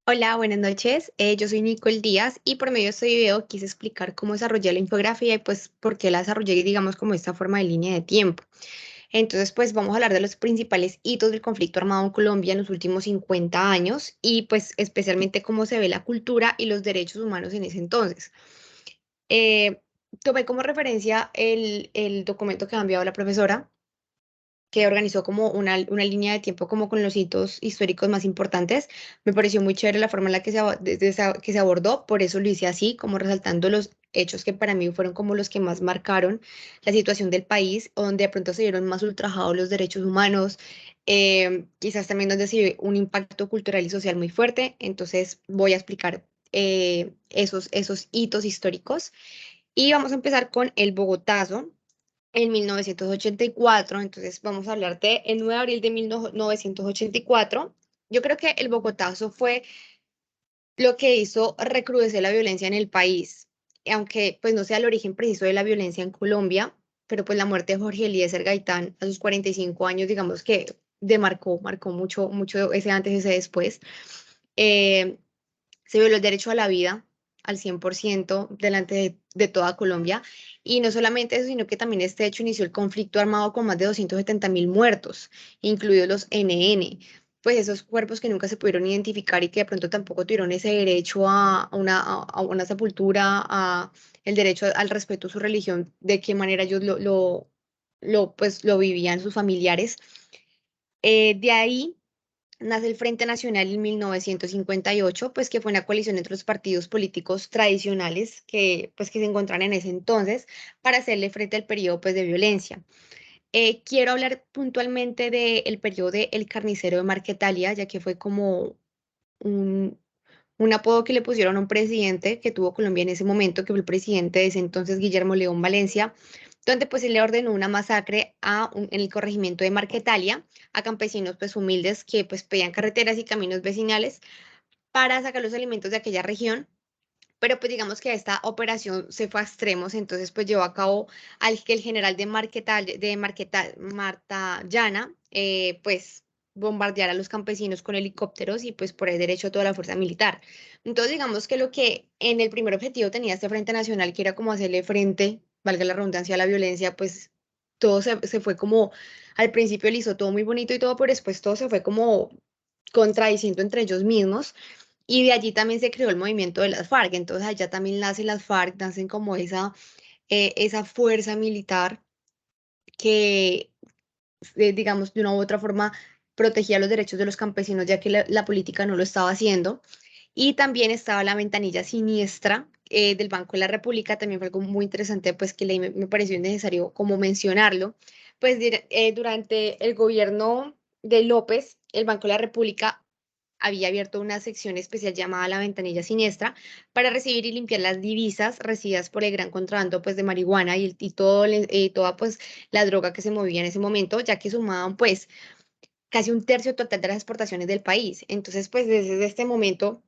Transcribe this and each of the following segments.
Hola, buenas noches. Yo soy Nicole Díaz y por medio de este video quise explicar cómo desarrollé la infografía y pues por qué la desarrollé, digamos, como esta forma de línea de tiempo. Entonces, pues vamos a hablar de los principales hitos del conflicto armado en Colombia en los últimos 50 años y pues especialmente cómo se ve la cultura y los derechos humanos en ese entonces. Eh, Tomé como referencia el documento que ha enviado la profesora que organizó como una línea de tiempo como con los hitos históricos más importantes. Me pareció muy chévere la forma en la que que se abordó, por eso lo hice así, como resaltando los hechos que para mí fueron como los que más marcaron la situación del país, o donde de pronto se vieron más ultrajados los derechos humanos, quizás también donde se ve un impacto cultural y social muy fuerte. Entonces voy a explicar esos hitos históricos. Y vamos a empezar con el Bogotazo en 1984. Entonces vamos a hablar de el 9 de abril de 1984. Yo creo que el Bogotazo fue lo que hizo recrudecer la violencia en el país, aunque pues no sea el origen preciso de la violencia en Colombia, pero pues la muerte de Jorge Eliezer Gaitán a sus 45 años, digamos que marcó mucho, mucho ese antes y ese después. Eh, Se violó el derecho a la vida al 100% delante de toda Colombia. Y no solamente eso, sino que también este hecho inició el conflicto armado con más de 270.000 muertos, incluidos los NN. Pues esos cuerpos que nunca se pudieron identificar y que de pronto tampoco tuvieron ese derecho a una sepultura, a el derecho al respeto a su religión, de qué manera ellos pues, lo vivían sus familiares. De ahí nace el Frente Nacional en 1958, pues que fue una coalición entre los partidos políticos tradicionales pues, que se encontraban en ese entonces para hacerle frente al periodo pues, de violencia. Quiero hablar puntualmente del periodo de El Carnicero de Marquetalia, ya que fue como un, un apodo que le pusieron a un presidente que tuvo Colombia en ese momento, que fue el presidente de ese entonces, Guillermo León Valencia, donde pues él le ordenó una masacre en el corregimiento de Marquetalia a campesinos pues humildes que pues pedían carreteras y caminos vecinales para sacar los alimentos de aquella región. Pero pues digamos que esta operación se fue a extremos, entonces pues llevó a cabo al que el general Marta Llana, pues bombardear a los campesinos con helicópteros y pues por ahí derecho a toda la fuerza militar. Entonces digamos que lo que en el primer objetivo tenía este Frente Nacional, que era como hacerle frente, valga la redundancia, a la violencia, pues todo se fue como, al principio le hizo todo muy bonito y todo, pero después todo se fue como contradiciendo entre ellos mismos. Y de allí también se creó el movimiento de las FARC. Entonces allá también nacen las FARC, nacen como esa fuerza militar que, digamos, de una u otra forma protegía los derechos de los campesinos, ya que la política no lo estaba haciendo. Y también estaba la ventanilla siniestra del Banco de la República, también fue algo muy interesante, pues que me pareció necesario como mencionarlo. Pues durante el gobierno de López, el Banco de la República había abierto una sección especial llamada la ventanilla siniestra para recibir y limpiar las divisas recibidas por el gran contrabando pues de marihuana y toda pues la droga que se movía en ese momento, ya que sumaban pues casi un tercio total de las exportaciones del país. Entonces pues desde este momento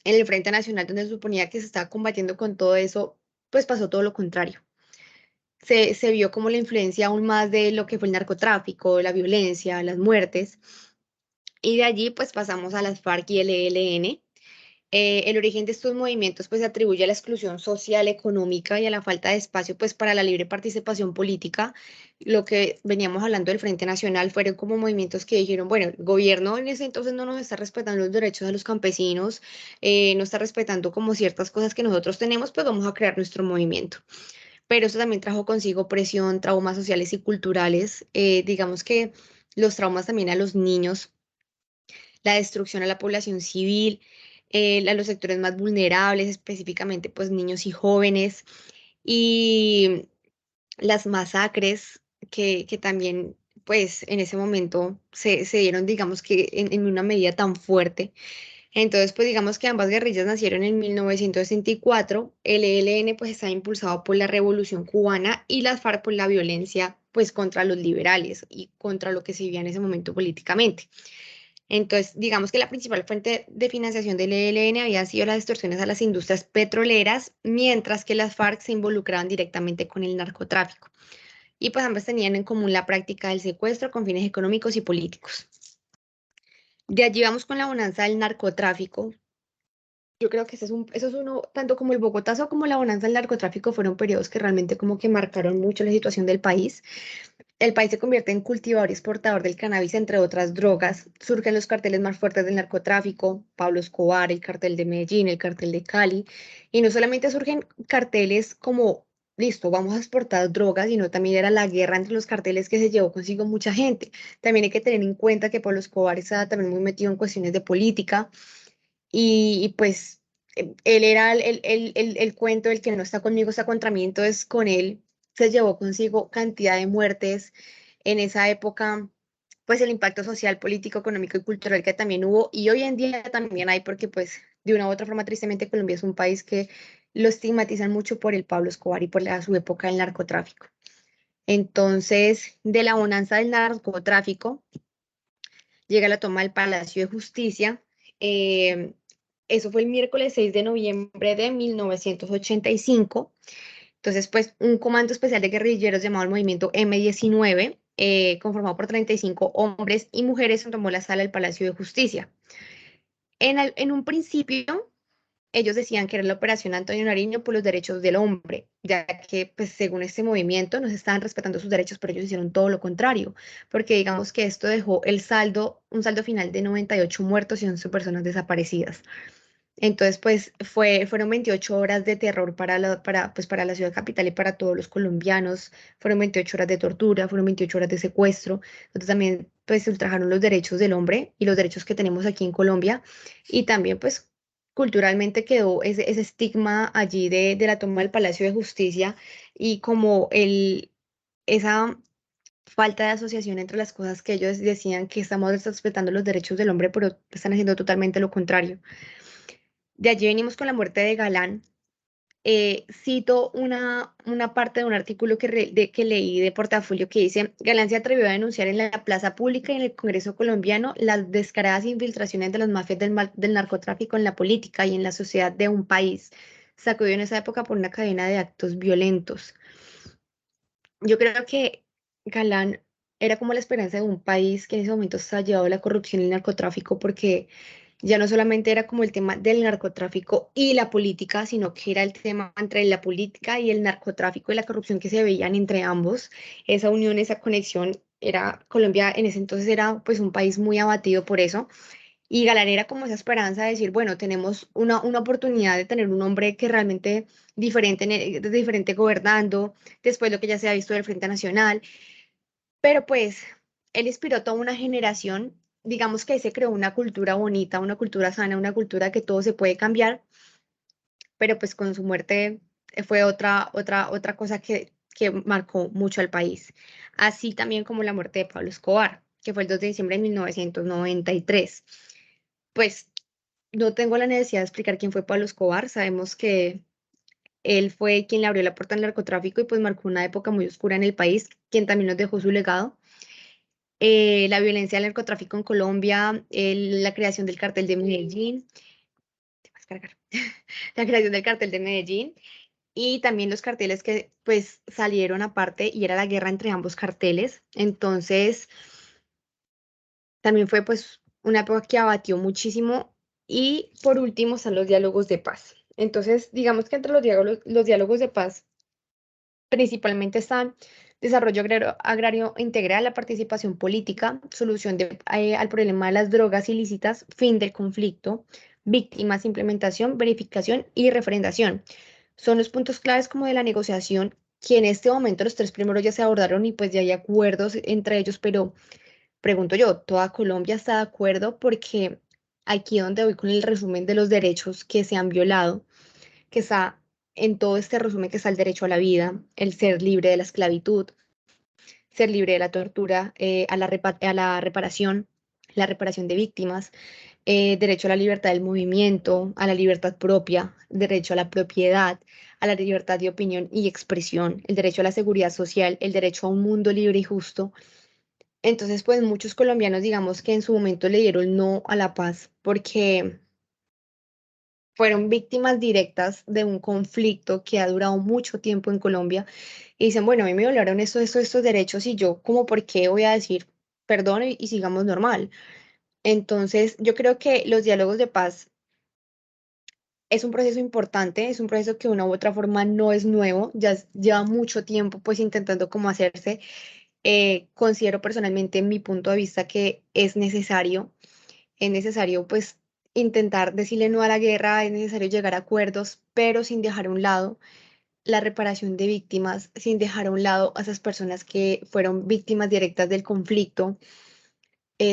en el Frente Nacional, donde se suponía que se estaba combatiendo con todo eso, pues pasó todo lo contrario. Se vio como la influencia aún más de lo que fue el narcotráfico, la violencia, las muertes. Y de allí pues pasamos a las FARC y el ELN. El origen de estos movimientos pues se atribuye a la exclusión social, económica y a la falta de espacio pues para la libre participación política. Lo que veníamos hablando del Frente Nacional fueron como movimientos que dijeron, bueno, el gobierno en ese entonces no nos está respetando los derechos de los campesinos, no está respetando como ciertas cosas que nosotros tenemos, pues vamos a crear nuestro movimiento. Pero eso también trajo consigo presión, traumas sociales y culturales. Digamos que los traumas también a los niños, la destrucción a la población civil, a los sectores más vulnerables, específicamente pues niños y jóvenes, y las masacres que también pues en ese momento se dieron, digamos que en una medida tan fuerte. Entonces, pues digamos que ambas guerrillas nacieron en 1964. El ELN pues está impulsado por la Revolución Cubana y las FARC por la violencia pues contra los liberales y contra lo que se vivía en ese momento políticamente. Entonces, digamos que la principal fuente de financiación del ELN había sido las extorsiones a las industrias petroleras, mientras que las FARC se involucraban directamente con el narcotráfico. Y pues ambas tenían en común la práctica del secuestro con fines económicos y políticos. De allí vamos con la bonanza del narcotráfico. Yo creo que eso es uno, tanto como el Bogotazo como la bonanza del narcotráfico fueron periodos que realmente como que marcaron mucho la situación del país. El país se convierte en cultivador y exportador del cannabis, entre otras drogas. Surgen los carteles más fuertes del narcotráfico, Pablo Escobar, el cartel de Medellín, el cartel de Cali. Y no solamente surgen carteles como, listo, vamos a exportar drogas, sino también era la guerra entre los carteles que se llevó consigo mucha gente. También hay que tener en cuenta que Pablo Escobar estaba también muy metido en cuestiones de política y pues él era el cuento del que no está conmigo, está contra mí, entonces con él se llevó consigo cantidad de muertes en esa época, pues el impacto social, político, económico y cultural que también hubo y hoy en día también hay porque pues de una u otra forma tristemente Colombia es un país que lo estigmatizan mucho por el Pablo Escobar y por su época del narcotráfico. Entonces, de la bonanza del narcotráfico, llega la toma del Palacio de Justicia. eh, Eso fue el miércoles 6 de noviembre de 1985. Entonces, pues, un comando especial de guerrilleros llamado el Movimiento M-19, conformado por 35 hombres y mujeres, tomó la sala del Palacio de Justicia. En un principio, ellos decían que era la Operación Antonio Nariño por los derechos del hombre, ya que, pues, según este movimiento, no se estaban respetando sus derechos, pero ellos hicieron todo lo contrario, porque digamos que esto dejó un saldo final de 98 muertos y 11 personas desaparecidas. Entonces, pues, fueron 28 horas de terror para la ciudad capital y para todos los colombianos, fueron 28 horas de tortura, fueron 28 horas de secuestro, entonces también, pues, se ultrajaron los derechos del hombre y los derechos que tenemos aquí en Colombia, y también, pues, culturalmente quedó ese estigma allí de la toma del Palacio de Justicia y como esa falta de asociación entre las cosas que ellos decían que estamos respetando los derechos del hombre, pero están haciendo totalmente lo contrario. De allí venimos con la muerte de Galán. Cito una parte de un artículo que leí de Portafolio que dice, Galán se atrevió a denunciar en la plaza pública y en el Congreso colombiano las descaradas infiltraciones de las mafias del narcotráfico en la política y en la sociedad de un país, sacudido en esa época por una cadena de actos violentos. Yo creo que Galán era como la esperanza de un país que en ese momento se ha llevado la corrupción y el narcotráfico porque ya no solamente era como el tema del narcotráfico y la política, sino que era el tema entre la política y el narcotráfico y la corrupción que se veían entre ambos. Esa unión, esa conexión era, Colombia en ese entonces era pues un país muy abatido por eso. Y Galán era como esa esperanza de decir, bueno, tenemos una oportunidad de tener un hombre que realmente diferente, diferente gobernando, después lo que ya se ha visto del Frente Nacional, pero pues él inspiró toda una generación, digamos que se creó una cultura bonita, una cultura sana, una cultura que todo se puede cambiar, pero pues con su muerte fue otra cosa que marcó mucho al país. Así también como la muerte de Pablo Escobar, que fue el 2 de diciembre de 1993. Pues no tengo la necesidad de explicar quién fue Pablo Escobar, sabemos que él fue quien le abrió la puerta al narcotráfico y pues marcó una época muy oscura en el país, quien también nos dejó su legado. La violencia del narcotráfico en Colombia, la creación del cartel de Medellín, te vas a cargar, la creación del cartel de Medellín y también los carteles que pues salieron aparte y era la guerra entre ambos carteles. Entonces, también fue pues una época que abatió muchísimo y por último están los diálogos de paz. Entonces, digamos que entre los diálogos de paz principalmente están desarrollo agrario integral, la participación política, solución al problema de las drogas ilícitas, fin del conflicto, víctimas, implementación, verificación y refrendación. Son los puntos claves como de la negociación, que en este momento los tres primeros ya se abordaron y pues ya hay acuerdos entre ellos, pero pregunto yo, ¿toda Colombia está de acuerdo? Porque aquí donde voy con el resumen de los derechos que se han violado, que está en todo este resumen que está el derecho a la vida, el ser libre de la esclavitud, ser libre de la tortura, a la reparación de víctimas, derecho a la libertad del movimiento, a la libertad propia, derecho a la propiedad, a la libertad de opinión y expresión, el derecho a la seguridad social, el derecho a un mundo libre y justo. Entonces, pues muchos colombianos, digamos que en su momento le dieron no a la paz porque fueron víctimas directas de un conflicto que ha durado mucho tiempo en Colombia y dicen, bueno, a mí me violaron estos derechos y yo, como, ¿por qué voy a decir perdón y sigamos normal? Entonces, yo creo que los diálogos de paz Es un proceso importante, es un proceso que de una u otra forma no es nuevo, ya lleva mucho tiempo pues intentando cómo hacerse. Considero personalmente, en mi punto de vista, que es necesario pues intentar decirle no a la guerra, es necesario llegar a acuerdos, pero sin dejar a un lado la reparación de víctimas, sin dejar a un lado a esas personas que fueron víctimas directas del conflicto,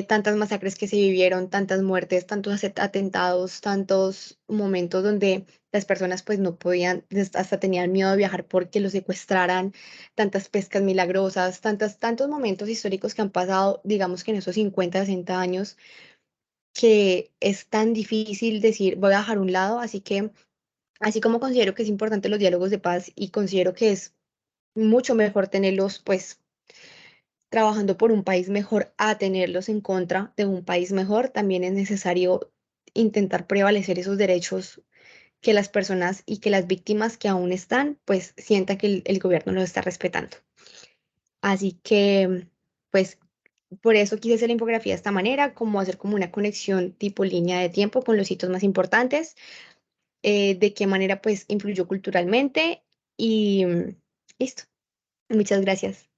tantas masacres que se vivieron, tantas muertes, tantos atentados, tantos momentos donde las personas pues no podían, hasta tenían miedo de viajar porque los secuestraran, tantas pescas milagrosas, tantos momentos históricos que han pasado, digamos que en esos 50, 60 años, que es tan difícil decir voy a dejar a un lado, así que así como considero que es importante los diálogos de paz y considero que es mucho mejor tenerlos pues trabajando por un país mejor a tenerlos en contra de un país mejor, también es necesario intentar prevalecer esos derechos que las personas y que las víctimas que aún están, pues sientan que el gobierno los está respetando. Así que, pues, por eso quise hacer la infografía de esta manera, como hacer como una conexión tipo línea de tiempo con los hitos más importantes, de qué manera pues influyó culturalmente y listo. Muchas gracias.